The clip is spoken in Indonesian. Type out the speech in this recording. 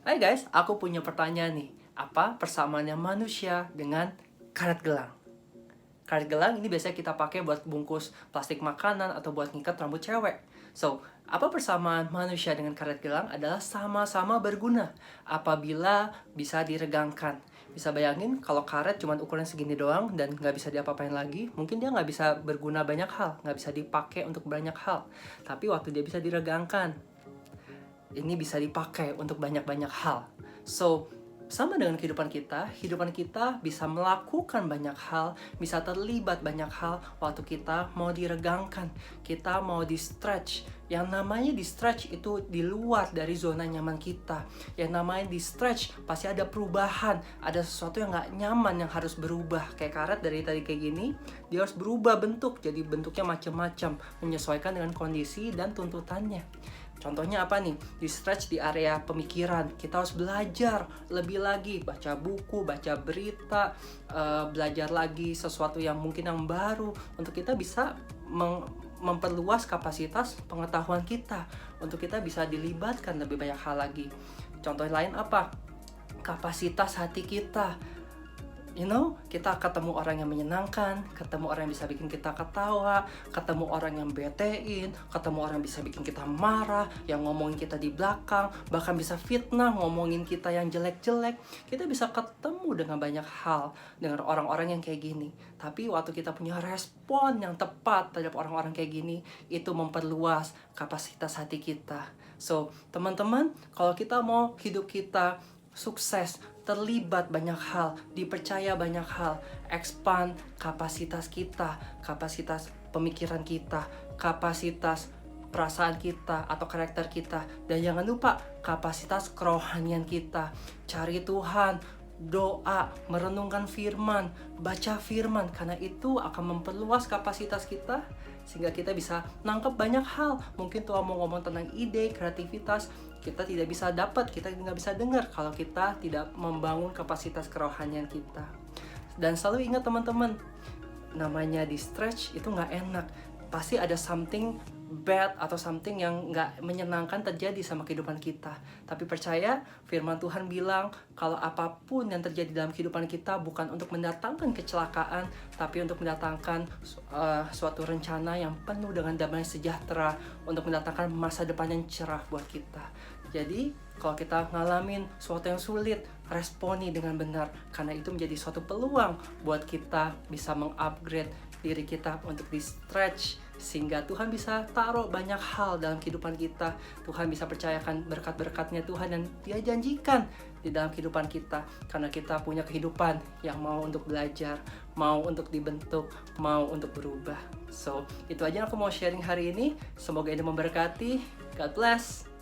Hai guys, aku punya pertanyaan nih. Apa persamaannya manusia dengan karet gelang? Karet gelang ini biasanya kita pakai buat bungkus plastik makanan atau buat ngikat rambut cewek. So, apa persamaan manusia dengan karet gelang adalah sama-sama berguna apabila bisa diregangkan. Bisa bayangin kalau karet cuma ukuran segini doang dan nggak bisa diapa-apain lagi, mungkin dia nggak bisa berguna banyak hal, nggak bisa dipakai untuk banyak hal. Tapi waktu dia bisa diregangkan, ini bisa dipakai untuk banyak-banyak hal. So, sama dengan kehidupan kita bisa melakukan banyak hal, bisa terlibat banyak hal waktu kita mau diregangkan, kita mau di-stretch. Yang namanya di-stretch itu di luar dari zona nyaman kita. Yang namanya di-stretch pasti ada perubahan, ada sesuatu yang nggak nyaman yang harus berubah. Kayak karet dari tadi kayak gini, dia harus berubah bentuk, jadi bentuknya macam-macam, menyesuaikan dengan kondisi dan tuntutannya. Contohnya apa nih? Di stretch di area pemikiran. Kita harus belajar lebih lagi, baca buku, baca berita, belajar lagi sesuatu yang mungkin yang baru untuk kita bisa memperluas kapasitas pengetahuan kita, untuk kita bisa dilibatkan lebih banyak hal lagi. Contoh lain apa? Kapasitas hati kita. Kita ketemu orang yang menyenangkan, ketemu orang yang bisa bikin kita ketawa, ketemu orang yang betein, ketemu orang yang bisa bikin kita marah, yang ngomongin kita di belakang, bahkan bisa fitnah, ngomongin kita yang jelek-jelek. Kita bisa ketemu dengan banyak hal, dengan orang-orang yang kayak gini. Tapi waktu kita punya respon yang tepat terhadap orang-orang kayak gini, itu memperluas kapasitas hati kita. So, teman-teman, kalau kita mau hidup kita sukses, terlibat banyak hal, dipercaya banyak hal, expand kapasitas kita, kapasitas pemikiran kita, kapasitas perasaan kita atau karakter kita, dan jangan lupa kapasitas kerohanian kita. Cari Tuhan, doa, merenungkan firman, baca firman, karena itu akan memperluas kapasitas kita sehingga kita bisa nangkep banyak hal. Mungkin Tuhan mau ngomong tentang ide, kreativitas, kita tidak bisa dapat, kita nggak bisa dengar kalau kita tidak membangun kapasitas kerohanian kita. Dan selalu ingat teman-teman, namanya di stretch itu nggak enak. Pasti ada something bad atau something yang nggak menyenangkan terjadi sama kehidupan kita. Tapi percaya, firman Tuhan bilang kalau apapun yang terjadi dalam kehidupan kita bukan untuk mendatangkan kecelakaan, tapi untuk mendatangkan suatu rencana yang penuh dengan damai sejahtera, untuk mendatangkan masa depan yang cerah buat kita. Jadi, kalau kita ngalamin sesuatu yang sulit, responi dengan benar, karena itu menjadi suatu peluang buat kita bisa mengupgrade diri kita untuk di-stretch, sehingga Tuhan bisa taruh banyak hal dalam kehidupan kita. Tuhan bisa percayakan berkat-berkatnya Tuhan yang Dia janjikan di dalam kehidupan kita, karena kita punya kehidupan yang mau untuk belajar, mau untuk dibentuk, mau untuk berubah. So, itu aja yang aku mau sharing hari ini. Semoga ini memberkati. God bless.